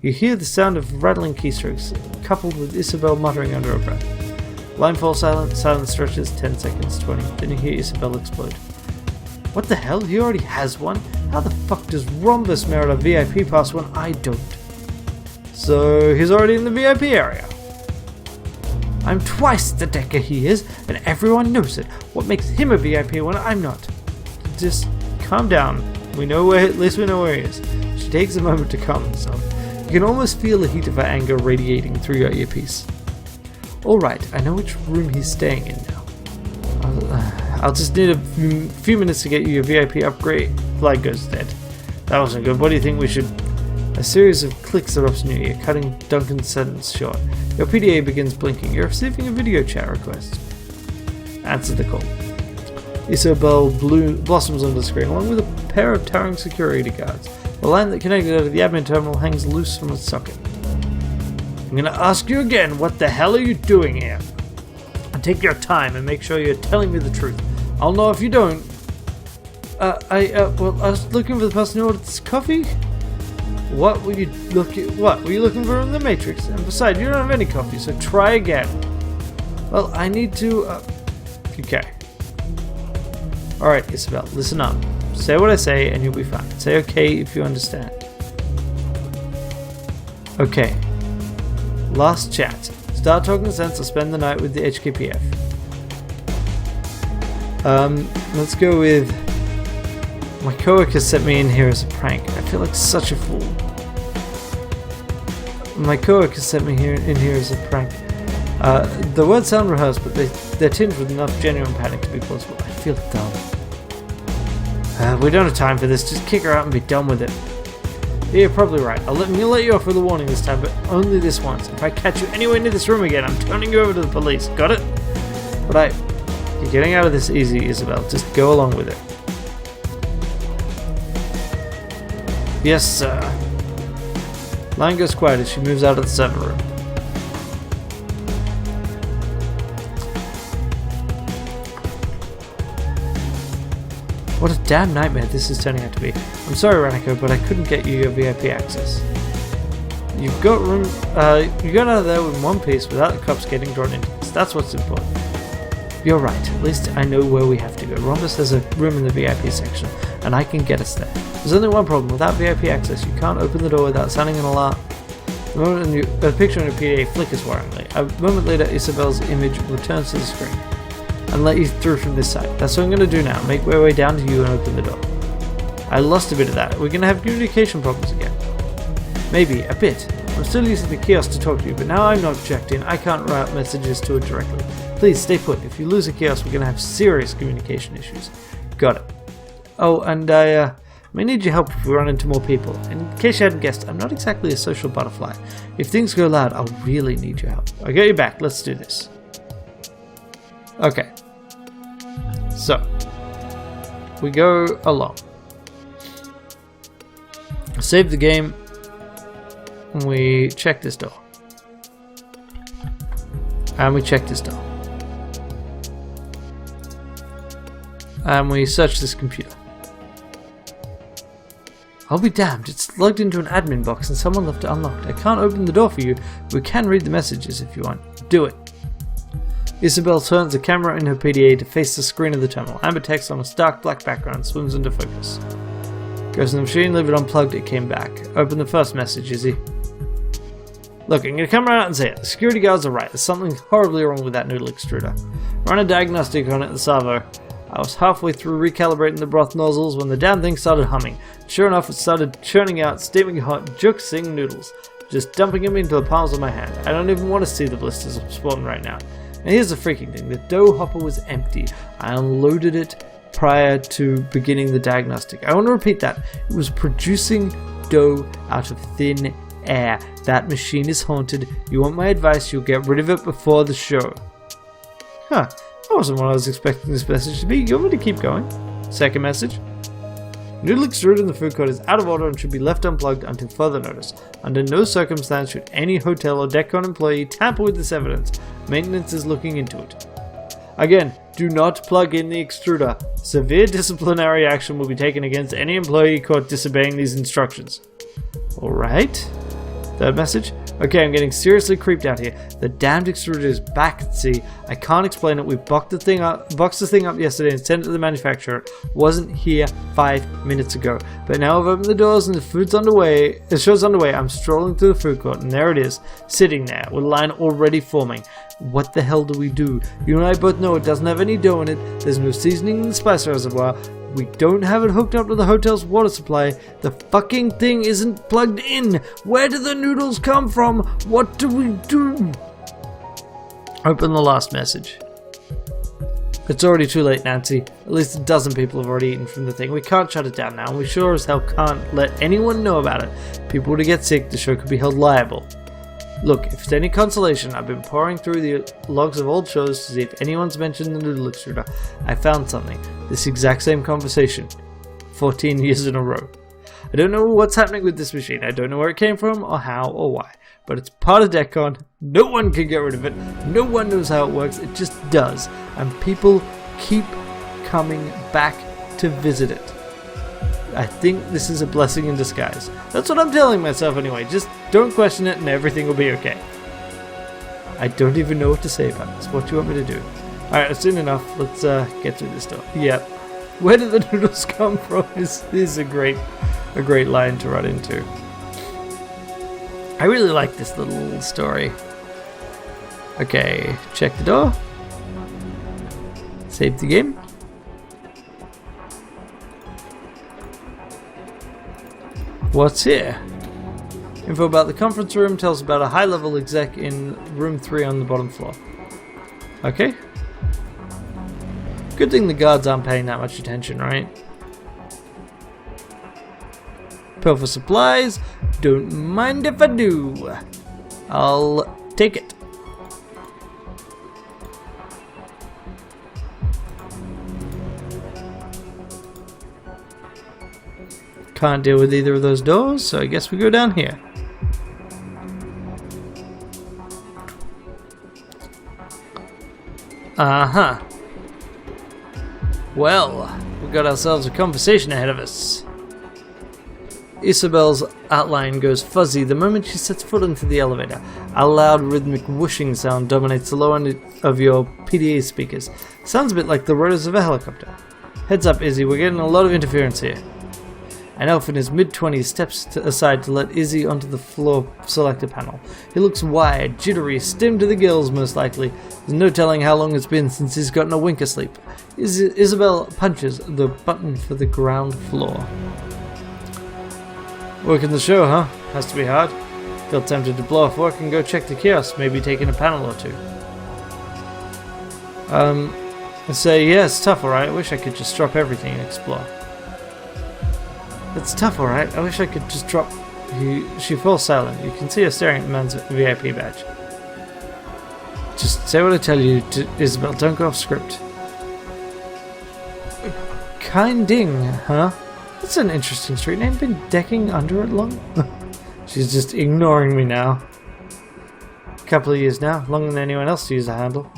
You hear the sound of rattling keystrokes, coupled with Isabel muttering under her breath. Line falls silent, silence stretches, 10 seconds, 20, then you hear Isabel explode. What the hell? He already has one? How the fuck does Rhombus merit a VIP pass when I don't? So, he's already in the VIP area. I'm twice the decker he is, and everyone knows it. What makes him a VIP when I'm not? Just calm down. We know where, at least we know where he is. She takes a moment to calm herself. You can almost feel the heat of her anger radiating through your earpiece. Alright, I know which room he's staying in now. I'll just need a few minutes to get you your VIP upgrade. Flag goes dead. That wasn't good. What do you think we should... A series of clicks erupts near you, cutting Duncan's sentence short. Your PDA begins blinking. You're receiving a video chat request. Answer the call. Isabel blossoms on the screen, along with a pair of towering security guards. The line that connected her to the admin terminal hangs loose from its socket. I'm gonna ask you again, what the hell are you doing here? And take your time and make sure you're telling me the truth. I'll know if you don't. Well, I was looking for the person who ordered this coffee. What were you looking for in the Matrix? And besides, you don't have any coffee, so try again. Well, I need to, okay. Alright, Isabel, listen up. Say what I say and you'll be fine. Say okay if you understand. Okay. Last chat. Start talking sense or spend the night with the HKPF. Let's go with... My coworker sent me in here as a prank. I feel like such a fool. My coworker sent me in here as a prank. The words sound rehearsed, but they're tinged with enough genuine panic to be plausible. I feel dumb. We don't have time for this. Just kick her out and be done with it. Yeah, you're probably right. I'm gonna let you off with a warning this time, but only this once. If I catch you anywhere near this room again, I'm turning you over to the police. Got it? But you're getting out of this easy, Isabel. Just go along with it. Yes, sir. Line goes quiet as she moves out of the server room. What a damn nightmare this is turning out to be. I'm sorry, Ranneko, but I couldn't get you your VIP access. You got out of there in one piece without the cops getting drawn into this. That's what's important. You're right. At least I know where we have to go. Rhombus has a room in the VIP section, and I can get us there. There's only one problem. Without VIP access, you can't open the door without sounding an alarm. The picture on your PDA flickers worryingly. A moment later, Isabel's image returns to the screen and let you through from this side. That's what I'm going to do now. Make my way down to you and open the door. I lost a bit of that. We're going to have communication problems again. Maybe, a bit. I'm still using the kiosk to talk to you, but now I'm not checked in. I can't route messages to it directly. Please, stay put. If you lose a kiosk, we're going to have serious communication issues. Got it. Oh, and I may need your help if we run into more people. In case you hadn't guessed, I'm not exactly a social butterfly. If things go loud, I'll really need your help. I'll get you back. Let's do this. Okay. So, we go along. Save the game. And we check this door. And we check this door. And we search this computer. I'll be damned, it's logged into an admin box and someone left it unlocked. I can't open the door for you, but we can read the messages if you want. Do it. Isabel turns the camera in her PDA to face the screen of the terminal. Amber text on a stark black background swims into focus. Goes in the machine, leave it unplugged, it came back. Open the first message, Izzy. Look, I'm gonna come right out and say it. The security guards are right. There's something horribly wrong with that noodle extruder. Run a diagnostic on it in the servo. I was halfway through recalibrating the broth nozzles when the damn thing started humming. Sure enough, it started churning out steaming hot, juxing noodles, just dumping them into the palms of my hand. I don't even want to see the blisters spawning right now. And here's the freaking thing, the dough hopper was empty. I unloaded it prior to beginning the diagnostic. I want to repeat that. It was producing dough out of thin air. That machine is haunted. You want my advice, you'll get rid of it before the show. Huh. That wasn't what I was expecting this message to be. You want me to keep going? Second message. Noodle extruder in the food court is out of order and should be left unplugged until further notice. Under no circumstance should any hotel or Decon employee tamper with this evidence. Maintenance is looking into it. Again, do not plug in the extruder. Severe disciplinary action will be taken against any employee caught disobeying these instructions. Alright. Third message? Okay, I'm getting seriously creeped out here. The damned extruder is back at sea. I can't explain it. We boxed the thing up yesterday and sent it to the manufacturer. It wasn't here 5 minutes ago. But now I've opened the doors and the food's underway. The show's underway. I'm strolling through the food court and there it is, sitting there with a line already forming. What the hell do we do? You and I both know it doesn't have any dough in it. There's no seasoning in the spice reservoir. We don't have it hooked up to the hotel's water supply. The fucking thing isn't plugged in. Where do the noodles come from? What do we do? Open the last message. It's already too late, Nancy. At least a dozen people have already eaten from the thing. We can't shut it down now, and we sure as hell can't let anyone know about it. If people were to get sick, the show could be held liable. Look, if it's any consolation, I've been poring through the logs of old shows to see if anyone's mentioned the noodle extruder. I found something. This exact same conversation. 14 years in a row. I don't know what's happening with this machine. I don't know where it came from, or how, or why. But it's part of DECCON. No one can get rid of it. No one knows how it works. It just does. And people keep coming back to visit it. I think this is a blessing in disguise. That's what I'm telling myself anyway. Just don't question it and everything will be okay. I don't even know what to say about this. What do you want me to do? Alright, soon enough. Let's get through this door. Yep. Where did the noodles come from is a great line to run into. I really like this little story. Okay, check the door. Save the game. What's here? Info about the conference room tells about a high-level exec in room 3 on the bottom floor. Okay. Good thing the guards aren't paying that much attention, right? Pill for supplies. Don't mind if I do. I'll take it. Can't deal with either of those doors, so I guess we go down here. Uh-huh. Well, we got ourselves a conversation ahead of us. Isabel's outline goes fuzzy the moment she sets foot into the elevator. A loud rhythmic whooshing sound dominates the low end of your PDA speakers. Sounds a bit like the rotors of a helicopter. Heads up, Izzy, we're getting a lot of interference here. An elf in his mid-20s steps aside to let Izzy onto the floor selector panel. He looks wired, jittery, stemmed to the gills most likely. There's no telling how long it's been since he's gotten a wink of sleep. Isabel punches the button for the ground floor. Working the show, huh? Has to be hard. Feel tempted to blow off work and go check the kiosk, maybe taking a panel or two. I say, yeah, it's tough, alright. I wish I could just drop everything and explore. It's tough, alright. I wish I could just drop... She falls silent. You can see her staring at the man's VIP badge. Just say what I tell you, Isabel. Don't go off script. Kinding, huh? That's an interesting street name. Been decking under it long? She's just ignoring me now. A couple of years now. Longer than anyone else to use a handle.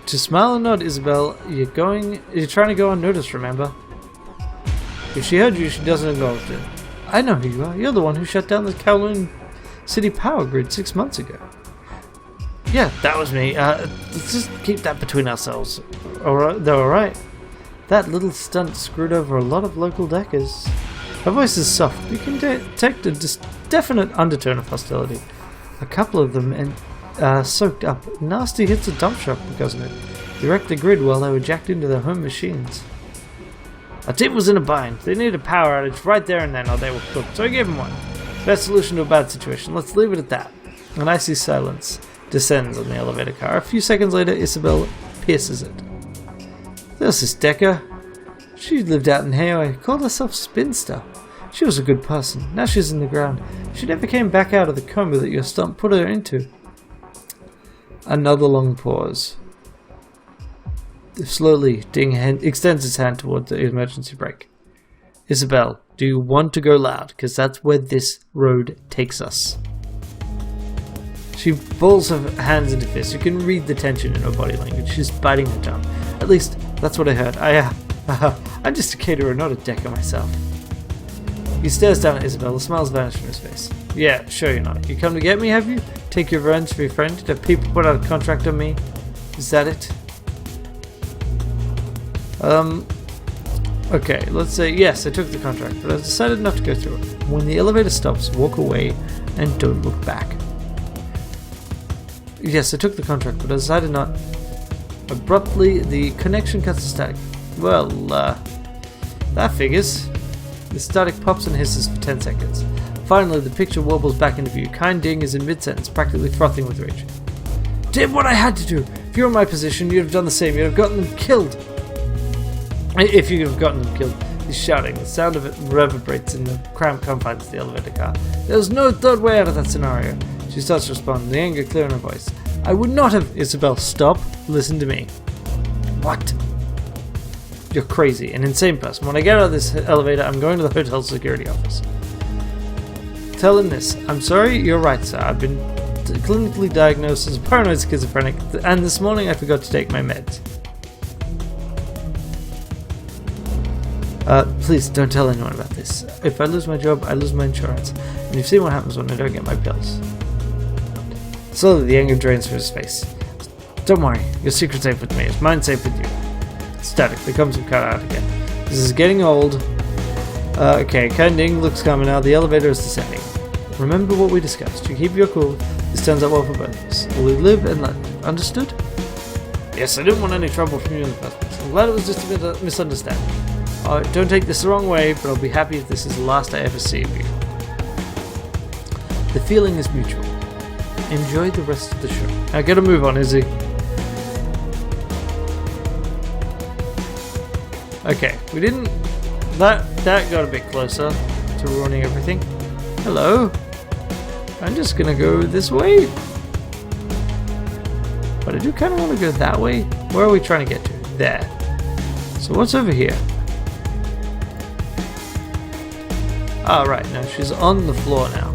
To smile and nod, Isabel. You're trying to go unnoticed, remember? If she heard you, she doesn't acknowledge it. I know who you are. You're the one who shut down the Kowloon City power grid 6 months ago. Yeah, that was me. Let's just keep that between ourselves. They're alright. That little stunt screwed over a lot of local deckers. Her voice is soft. You can detect a definite undertone of hostility. A couple of them soaked up nasty hits of dump truck because of it. They wrecked the grid while they were jacked into their home machines. Our team was in a bind. They needed a power outage right there and then, or they were cooked, so I gave them one. Best solution to a bad situation. Let's leave it at that. An icy silence descends on the elevator car. A few seconds later, Isabel pierces it. There's this Decker. She lived out in Hayway, called herself Spinster. She was a good person. Now she's in the ground. She never came back out of the coma that your stump put her into. Another long pause. Slowly, Ding extends his hand toward the emergency brake. Isabel, do you want to go loud? Because that's where this road takes us. She balls her hands into fists. You can read the tension in her body language. She's biting her tongue. At least, that's what I heard. I'm just a caterer, not a decker myself. He stares down at Isabel. The smiles vanish from his face. Yeah, sure you're not. You come to get me, have you? Take your revenge for your friend? Have people put out a contract on me? Is that it? Okay, let's say yes, I took the contract, but I decided not to go through it. When the elevator stops, walk away and don't look back. Yes, I took the contract, but I decided not. Abruptly, the connection cuts to static. Well, that figures. The static pops and hisses for 10 seconds. Finally, the picture wobbles back into view. Kind Ding is in mid-sentence, practically frothing with rage. Did what I had to do! If you were in my position, you'd have done the same. You'd have gotten them killed! If you could have gotten them killed. He's shouting. The sound of it reverberates in the cramped confines of the elevator car. There was no third way out of that scenario. She starts to respond, the anger clear in her voice. I would not have... Isabel, stop. Listen to me. What? You're crazy. An insane person. When I get out of this elevator, I'm going to the hotel security office. Tell him this. I'm sorry, you're right, sir. I've been clinically diagnosed as a paranoid schizophrenic, and this morning I forgot to take my meds. Please don't tell anyone about this. If I lose my job, I lose my insurance. And you've seen what happens when I don't get my pills. Slowly, the anger drains from his face. Don't worry, your secret's safe with me. It's mine safe with you. Static becomes cut out again. This is getting old. Okay, Kind Ding looks calmer now. The elevator is descending. Remember what we discussed. You keep your cool. This turns out well for both of us. We live and let. Understood? Yes, I didn't want any trouble from you in the first place. I'm glad it was just a misunderstanding. Don't take this the wrong way, but I'll be happy if this is the last I ever see of you. The feeling is mutual. Enjoy the rest of the show. Now get a move on, Izzy. Okay, we didn't... That got a bit closer to ruining everything. Hello? I'm just gonna go this way. But I do kind of want to go that way. Where are we trying to get to? There. So what's over here? Ah, right, no, she's on the floor now.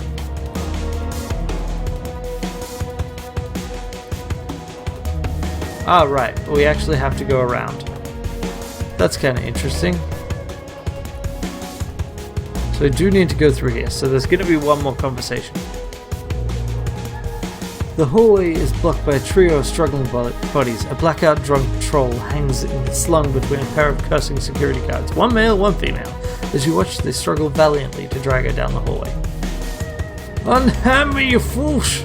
Ah, right, we actually have to go around. That's kind of interesting. So I do need to go through here, so there's going to be one more conversation. The hallway is blocked by a trio of struggling bodies. A blackout drunk troll hangs slung between a pair of cursing security guards. One male, one female. As you watch, they struggle valiantly to drag her down the hallway. Unhand me, you fools!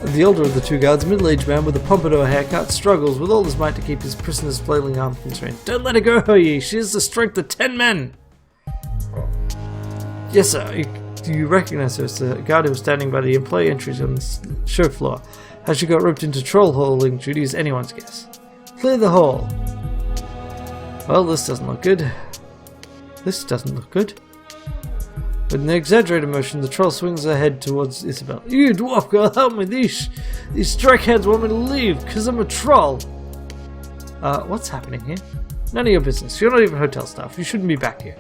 The older of the two guards, a middle-aged man with a pompadour haircut, struggles with all his might to keep his prisoner's flailing arm constrained. Don't let her go, ye! She has the strength of 10 men! Yes, sir. You recognize her as the guard who was standing by the employee entries on the show floor. How she got roped into troll-hauling duty is anyone's guess. Clear the hall. Well, this doesn't look good. This doesn't look good. With an exaggerated motion, the troll swings her head towards Isabel. You dwarf girl, help me! These strikeheads want me to leave, because I'm a troll! What's happening here? None of your business. You're not even hotel staff. You shouldn't be back here.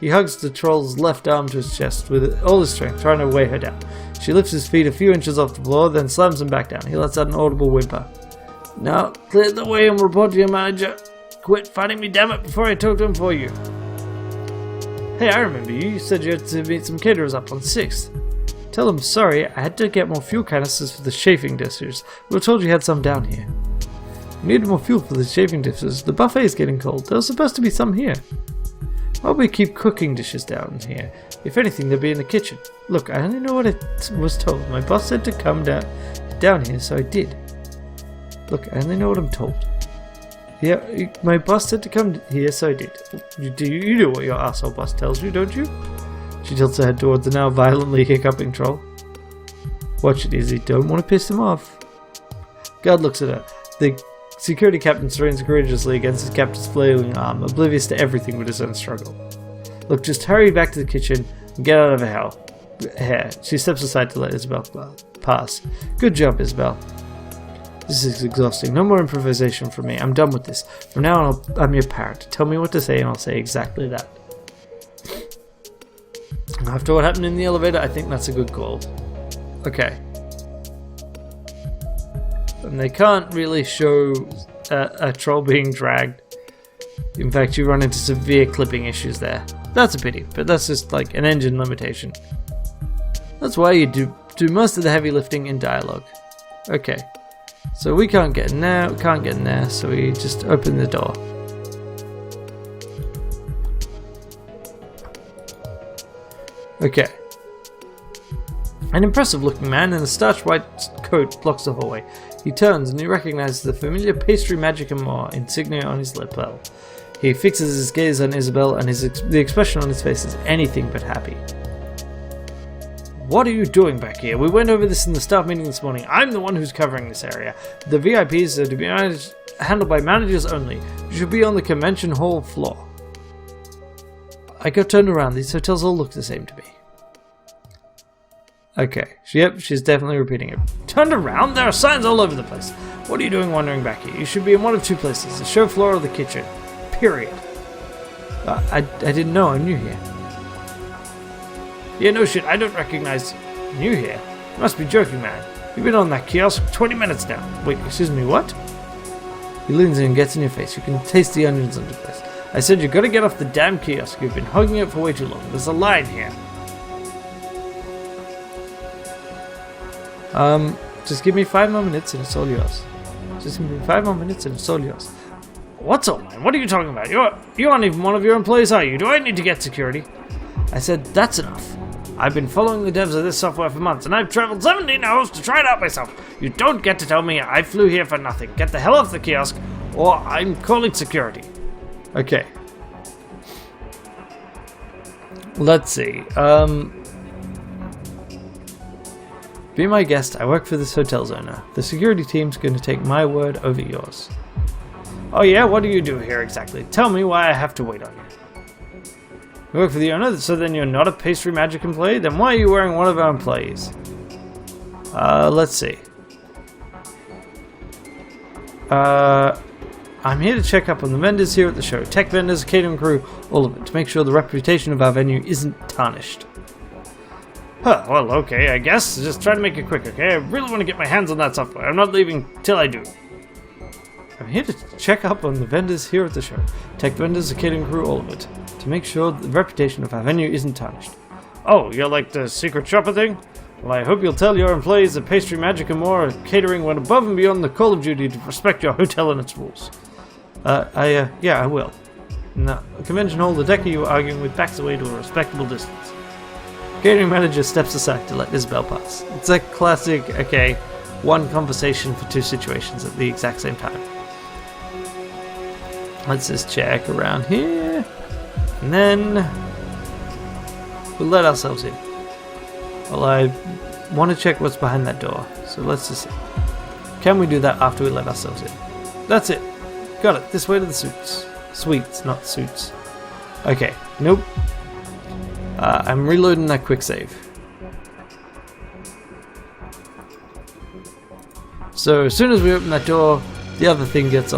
He hugs the troll's left arm to his chest with all his strength, trying to weigh her down. She lifts his feet a few inches off the floor, then slams him back down. He lets out an audible whimper. Now, clear the way and report to your manager. Quit fighting me, damn it, before I talk to him for you. Hey, I remember you. You said you had to meet some caterers up on 6th. Tell them sorry, I had to get more fuel canisters for the chafing dishes. We were told you had some down here. We needed more fuel for the chafing dishes. The buffet is getting cold. There was supposed to be some here. Why would we keep cooking dishes down here? If anything, they'd be in the kitchen. Look, I only know what I was told. My boss said to come down here, so I did. Look, I only know what I'm told. Yeah, my boss said to come here, so I did. You do what your asshole boss tells you, don't you? She tilts her head towards the now violently hiccuping troll. Watch it, Izzy. Don't want to piss him off. Guard looks at her. The security captain strains courageously against his captain's flailing arm, oblivious to everything but his own struggle. Look, just hurry back to the kitchen and get out of her hair. She steps aside to let Isabel pass. Good job, Isabel. This is exhausting. No more improvisation from me. I'm done with this. From now on, I'm your parrot. Tell me what to say and I'll say exactly that. After what happened in the elevator, I think that's a good call. Okay. And they can't really show a troll being dragged. In fact, you run into severe clipping issues there. That's a pity, but that's just like an engine limitation. That's why you do most of the heavy lifting in dialogue. Okay, so we can't get in there, so we just open the door. Okay. An impressive looking man in a starched white coat blocks the hallway. He turns and he recognizes the familiar pastry magic and more insignia on his lapel. He fixes his gaze on Isabel and the expression on his face is anything but happy. What are you doing back here? We went over this in the staff meeting this morning. I'm the one who's covering this area. The VIPs are to be handled by managers only. You should be on the convention hall floor. I got turned around. These hotels all look the same to me. Okay. Yep, she's definitely repeating it. Turned around? There are signs all over the place. What are you doing wandering back here? You should be in one of two places. The show floor or the kitchen. Period. I didn't know. I'm new here. Yeah, no shit. I don't recognize you here. You must be joking, man. You've been on that kiosk for 20 minutes now. Wait, excuse me, what? He leans in and gets in your face. You can taste the onions under this. I said you gotta get off the damn kiosk. You've been hugging it for way too long. There's a line here. Just give me 5 more minutes and it's all yours. Just give me 5 more minutes and it's all yours. What's all mine? What are you talking about? You aren't even one of your employees, are you? Do I need to get security? I said, that's enough. I've been following the devs of this software for months, and I've traveled 17 hours to try it out myself. You don't get to tell me I flew here for nothing. Get the hell off the kiosk, or I'm calling security. Okay. Let's see. Be my guest. I work for this hotel's owner. The security team's going to take my word over yours. Oh yeah? What do you do here exactly? Tell me why I have to wait on you. You work for the owner, so then you're not a pastry magic employee? Then why are you wearing one of our employees? Let's see. I'm here to check up on the vendors here at the show. Tech vendors, catering crew, all of it, to make sure the reputation of our venue isn't tarnished. Huh, well, okay, I guess. Just try to make it quick, okay? I really want to get my hands on that software. I'm not leaving till I do. I'm here to check up on the vendors here at the show. Tech vendors, catering crew, all of it. To make sure the reputation of our venue isn't tarnished. Oh, you're like the secret shopper thing? Well, I hope you'll tell your employees that Pastry Magic and more catering went above and beyond the call of duty to respect your hotel and its rules. Yeah, I will. Now, the convention hall, the decker you were arguing with backs away to a respectable distance. Catering manager steps aside to let Isabel pass. It's a classic, okay, one conversation for two situations at the exact same time. Let's just check around here. And then we'll let ourselves in. Well, I want to check what's behind that door. So let's just see. Can we do that after we let ourselves in? That's it. Got it. This way to the suites. Suites, not suits. Okay. Nope. I'm reloading that quick save. So as soon as we open that door, the other thing gets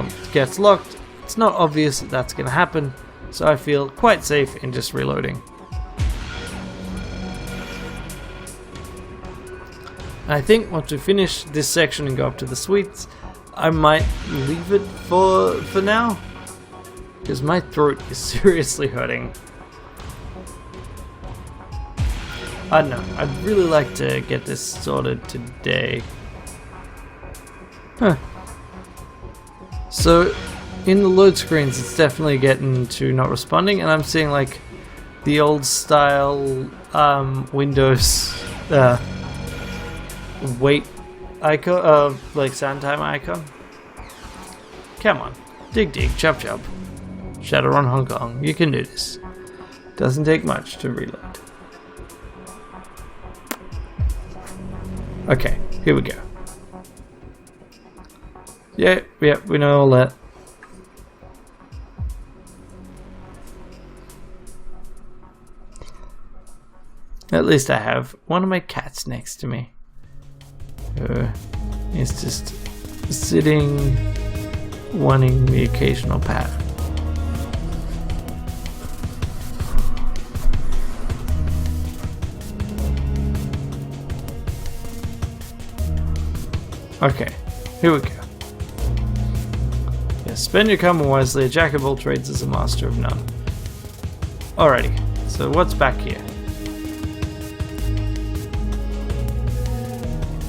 locked. It's not obvious that that's going to happen, so I feel quite safe in just reloading. I think once we finish this section and go up to the suites, I might leave it for now, because my throat is seriously hurting. I don't know, I'd really like to get this sorted today. Huh. So, in the load screens, it's definitely getting to not responding, and I'm seeing like the old style Windows wait icon, like sound time icon. Come on, dig, chop, chop. Shadowrun Hong Kong, you can do this. Doesn't take much to reload. Okay, here we go. Yeah, we know all that. At least I have one of my cats next to me. He's just sitting, wanting the occasional pat. Okay, here we go. Yes, spend your karma wisely. A jack of all trades is a master of none. Alrighty. so what's back here?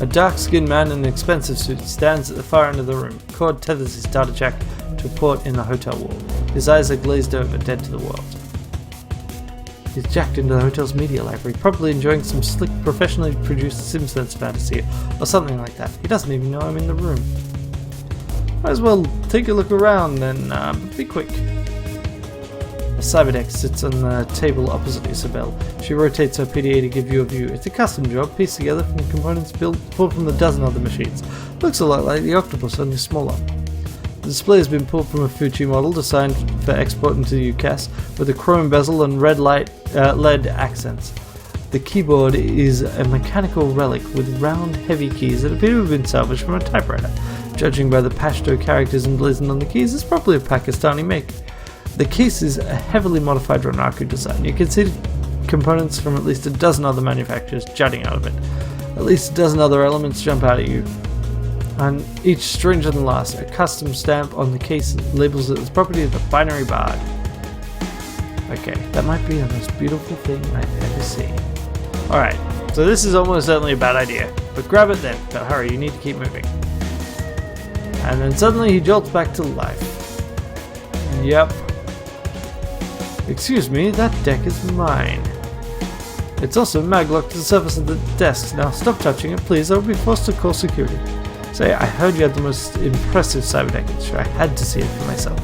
A dark-skinned man in an expensive suit stands at the far end of the room. Cord tethers his data jack to a port in the hotel wall. His eyes are glazed over, dead to the world. He's jacked into the hotel's media library, probably enjoying some slick, professionally produced SimSense fantasy, or something like that. He doesn't even know I'm in the room. Might as well take a look around and be quick. A cyberdeck sits on the table opposite Isabel. She rotates her PDA to give you a view. It's a custom job, pieced together from components pulled from a dozen other machines. Looks a lot like the Octopus, only smaller. The display has been pulled from a Fuji model designed for export into the UCAS with a chrome bezel and red LED accents. The keyboard is a mechanical relic with round, heavy keys that appear to have been salvaged from a typewriter. Judging by the Pashto characters emblazoned on the keys, it's probably a Pakistani make. The case is a heavily modified Ranneko design. You can see components from at least a dozen other manufacturers jutting out of it. At least a dozen other elements jump out at you, and each stranger than the last. A custom stamp on the case labels it as property of the Binary Bard. Okay, that might be the most beautiful thing I've ever seen. Alright, so this is almost certainly a bad idea, but grab it then, but hurry, you need to keep moving. And then suddenly he jolts back to life. Yep. Excuse me, that deck is mine. It's also maglocked to the surface of the desk. Now stop touching it, please, I will be forced to call security. Say, I heard you had the most impressive cyberdeck industry. I had to see it for myself.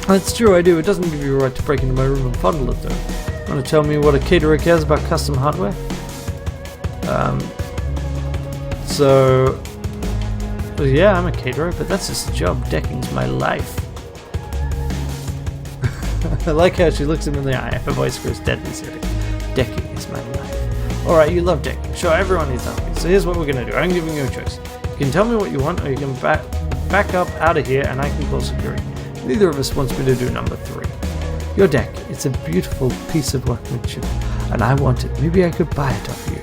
That's true, I do. It doesn't give you a right to break into my room and fondle it, though. Want to tell me what a caterer cares about custom hardware? Well, yeah, I'm a caterer, but that's just a job. Decking's my life. I like how she looks him in the eye. Her voice grows deadly serious. Decking is my life. Alright, you love decking. Sure, everyone needs that. So here's what we're going to do. I'm giving you a choice. You can tell me what you want, or you can back up out of here and I can call security. Neither of us wants me to do number 3. Your deck, it's a beautiful piece of workmanship, and I want it. Maybe I could buy it off you.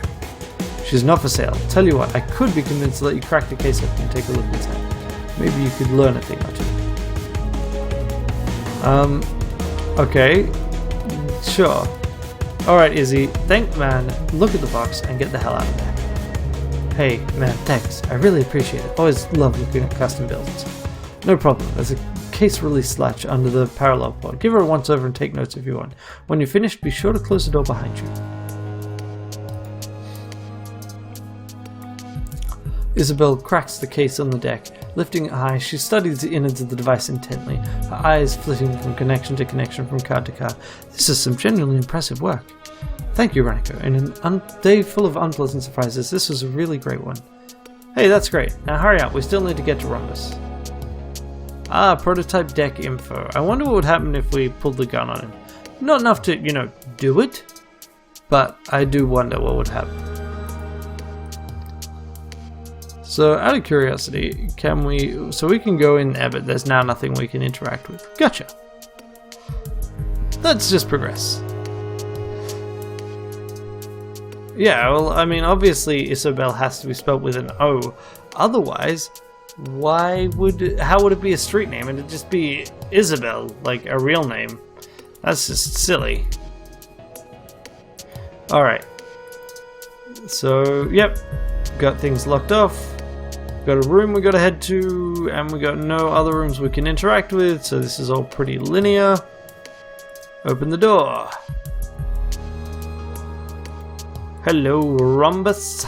She's not for sale. Tell you what, I could be convinced to let you crack the case open and take a look inside. Maybe you could learn a thing or two. Okay. Sure. Alright, Izzy. Thank man. Look at the box and get the hell out of there. Hey, man, thanks. I really appreciate it. Always love looking at custom builds. No problem. There's a case release latch under the parallel port. Give her a once over and take notes if you want. When you're finished, be sure to close the door behind you. Isabel cracks the case on the deck. Lifting it high, she studies the innards of the device intently, her eyes flitting from connection to connection, from card to card. This is some genuinely impressive work. Thank you, Ranneko. In a day full of unpleasant surprises, this was a really great one. Hey, that's great. Now hurry up, we still need to get to Rhombus. Ah, prototype deck info. I wonder what would happen if we pulled the gun on him. Not enough to, do it, but I do wonder what would happen. So, out of curiosity, we can go in there, but there's now nothing we can interact with. Gotcha. Let's just progress. Yeah, well, I mean, obviously Isabel has to be spelled with an O. Otherwise, how would it be a street name? It'd just be Isabel, like a real name. That's just silly. Alright. So, yep. Got things locked off. Got a room we gotta head to, and we got no other rooms we can interact with, so this is all pretty linear. Open the door. Hello, Rhombus.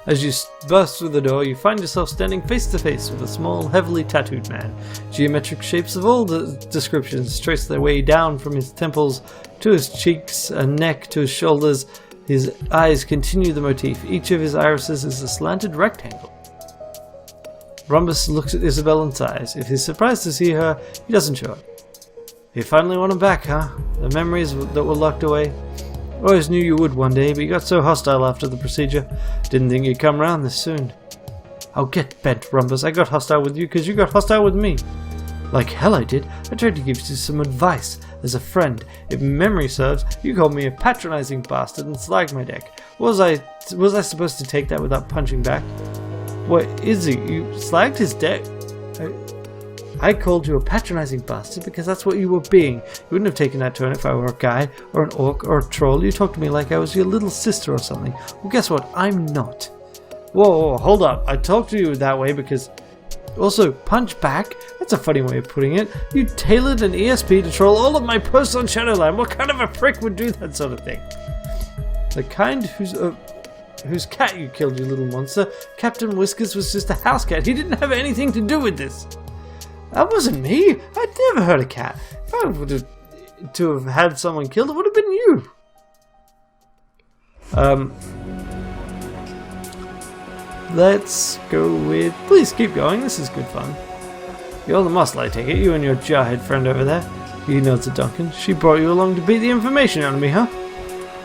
As you burst through the door, you find yourself standing face to face with a small, heavily tattooed man. Geometric shapes of all the descriptions trace their way down from his temples to his cheeks and neck to his shoulders. His eyes continue the motif. Each of his irises is a slanted rectangle. Rhombus looks at Isabel and sighs. If he's surprised to see her, he doesn't show it. You finally want him back, huh? The memories that were locked away? Always knew you would one day, but you got so hostile after the procedure. Didn't think you'd come around this soon. I'll get bent, Rhombus. I got hostile with you because you got hostile with me. Like hell I did. I tried to give you some advice as a friend. If memory serves, you called me a patronizing bastard and slagged my deck. Was I supposed to take that without punching back? What is it? You slagged his deck? I called you a patronizing bastard because that's what you were being. You wouldn't have taken that turn if I were a guy, or an orc, or a troll. You talked to me like I was your little sister or something. Well, guess what? I'm not. Whoa, hold up. I talked to you that way because... Also, punch back? That's a funny way of putting it. You tailored an ESP to troll all of my posts on Shadowrun. What kind of a prick would do that sort of thing? The kind whose cat you killed, you little monster. Captain Whiskers was just a house cat. He didn't have anything to do with this. That wasn't me. I'd never hurt a cat. If I would have to have had someone killed, it would have been you. Let's go with... Please keep going. This is good fun. You're the muscle, I take it. You and your jarhead friend over there. He nods at Duncan. She brought you along to beat the information out of me, huh?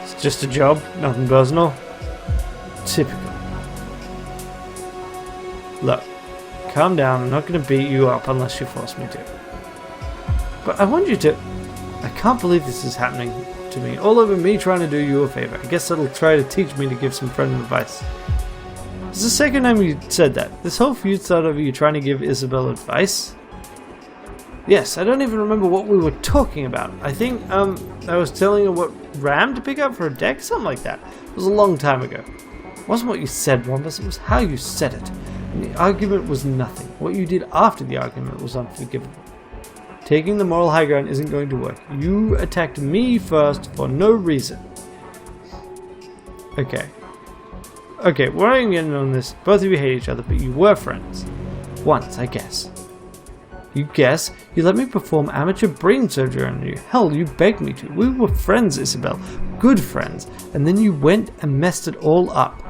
It's just a job. Nothing personal. Typical. Look. Calm down. I'm not going to beat you up unless you force me to. But I want you to... I can't believe this is happening to me. All over me trying to do you a favor. I guess that'll try to teach me to give some friend advice. It's the second time you said that. This whole feud started over you trying to give Isabel advice. Yes, I don't even remember what we were talking about. I think I was telling her what ram to pick up for a deck, something like that. It was a long time ago. It wasn't what you said, Wombus, it was how you said it. And the argument was nothing. What you did after the argument was unforgivable. Taking the moral high ground isn't going to work. You attacked me first for no reason. Okay, we're not even getting on this. Both of you hate each other, but you were friends. Once, I guess. You guess? You let me perform amateur brain surgery on you. Hell, you begged me to. We were friends, Isabel. Good friends. And then you went and messed it all up.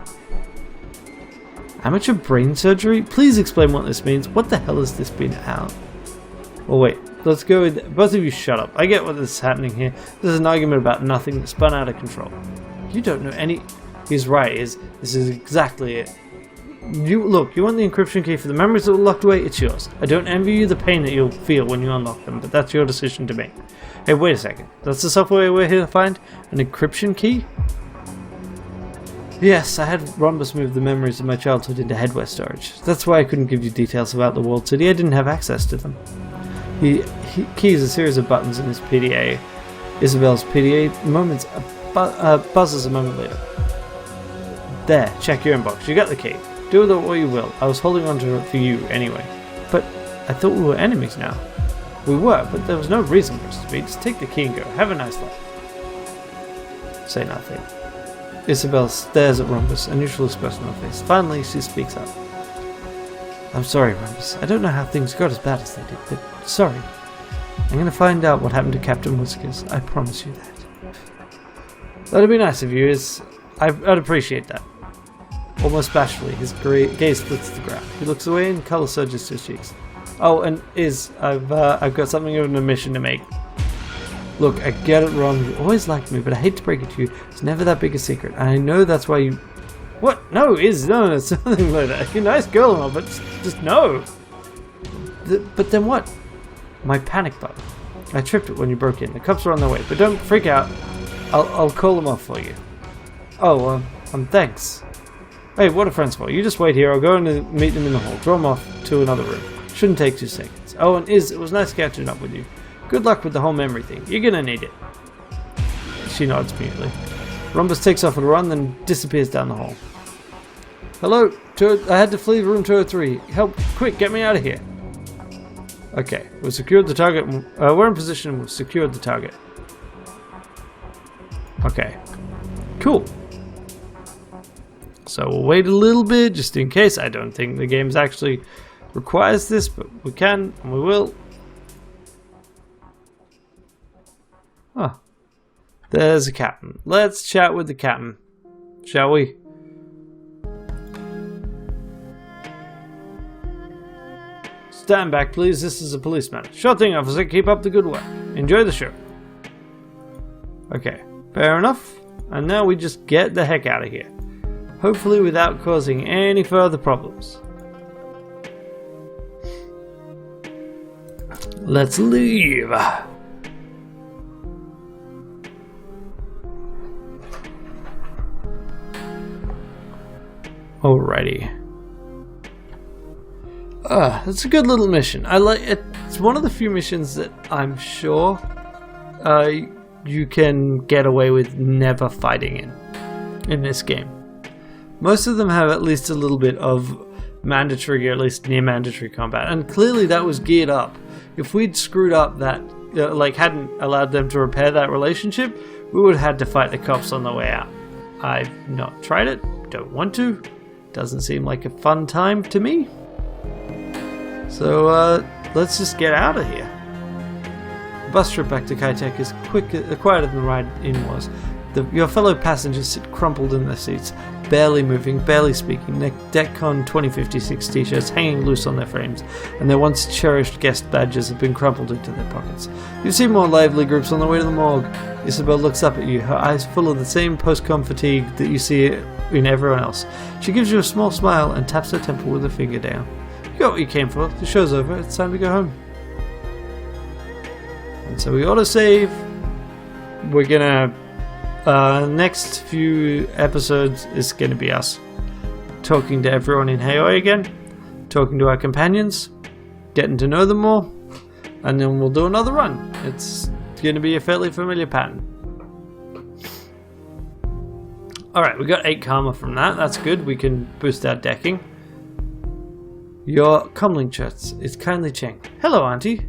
Amateur brain surgery? Please explain what this means. What the hell has this been out? Well, wait. Let's go with... Both of you shut up. I get what is happening here. This is an argument about nothing that spun out of control. You don't know any... He's right, this is exactly it. You want the encryption key for the memories that were locked away? It's yours. I don't envy you the pain that you'll feel when you unlock them, but that's your decision to make. Hey, wait a second. That's the software we're here to find? An encryption key? Yes, I had Rhombus move the memories of my childhood into headwear storage. That's why I couldn't give you details about the walled city. I didn't have access to them. He keys a series of buttons in his PDA. Isabel's PDA buzzes a moment later. There, check your inbox. You got the key. Do with it what you will. I was holding on to it for you anyway. But I thought we were enemies now. We were, but there was no reason for us to be. Just take the key and go. Have a nice life. Say nothing. Isabel stares at Rhombus, a neutral expression on her face. Finally, she speaks up. I'm sorry, Rhombus. I don't know how things got as bad as they did, but sorry. I'm going to find out what happened to Captain Whiskers. I promise you that. That'd be nice of you. I'd appreciate that. Almost bashfully, his gaze splits the ground. He looks away and colour surges to his cheeks. Oh, and I've got something of an admission to make. Look, I get it wrong. You always liked me, but I hate to break it to you. It's never that big a secret. And I know that's why you... What? No, it's nothing like that. You're a nice girl and all, but just no. But then what? My panic button. I tripped it when you broke in. The cops are on their way, but don't freak out. I'll call them off for you. Oh, thanks. Hey, what are friends for? You just wait here. I'll go and meet them in the hall. Draw them off to another room. Shouldn't take 2 seconds. Oh, and it was nice catching up with you. Good luck with the whole memory thing. You're gonna need it. She nods mutely. Rhombus takes off at a run, then disappears down the hall. Hello? I had to flee room 203. Help, quick, get me out of here. Okay, we've secured the target. We're in position. We've secured the target. Okay. Cool. So we'll wait a little bit just in case. I don't think the game actually requires this, but we can and we will. Huh. There's a captain. Let's chat with the captain, shall we? Stand back, please. This is a policeman. Sure thing, officer. Keep up the good work. Enjoy the show. Okay, fair enough. And now we just get the heck out of here. Hopefully without causing any further problems. Let's leave. Alrighty. It's a good little mission. I like it. It's one of the few missions that I'm sure you can get away with never fighting in this game. Most of them have at least a little bit of mandatory, or at least near mandatory combat, and clearly that was geared up. If we'd screwed up that, like hadn't allowed them to repair that relationship, we would have had to fight the cops on the way out. I've not tried it, don't want to, doesn't seem like a fun time to me. So let's just get out of here. The bus trip back to Kitek is quieter than the ride in was. Your fellow passengers sit crumpled in their seats, barely moving, barely speaking, their DECCON 2056 t-shirts hanging loose on their frames, and their once cherished guest badges have been crumpled into their pockets. You see more lively groups on the way to the morgue. Isabel looks up at you, her eyes full of the same post-com fatigue that you see in everyone else. She gives you a small smile and taps her temple with her finger down. You got what you came for. The show's over. It's time to go home. And so we autosave. We're gonna... next few episodes is going to be us talking to everyone in Hayoi again, talking to our companions, getting to know them more, and then we'll do another run. It's going to be a fairly familiar pattern. Alright, we got 8 karma from that. That's good. We can boost our decking. Your comlink shirts is kindly Cheng. Hello, Auntie.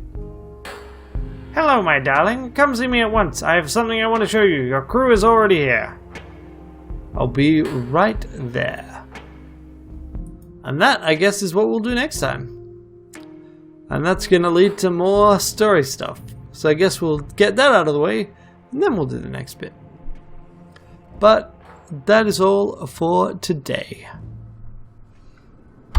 Hello, my darling. Come see me at once. I have something I want to show you. Your crew is already here. I'll be right there. And that, I guess, is what we'll do next time. And that's going to lead to more story stuff. So I guess we'll get that out of the way, and then we'll do the next bit. But that is all for today.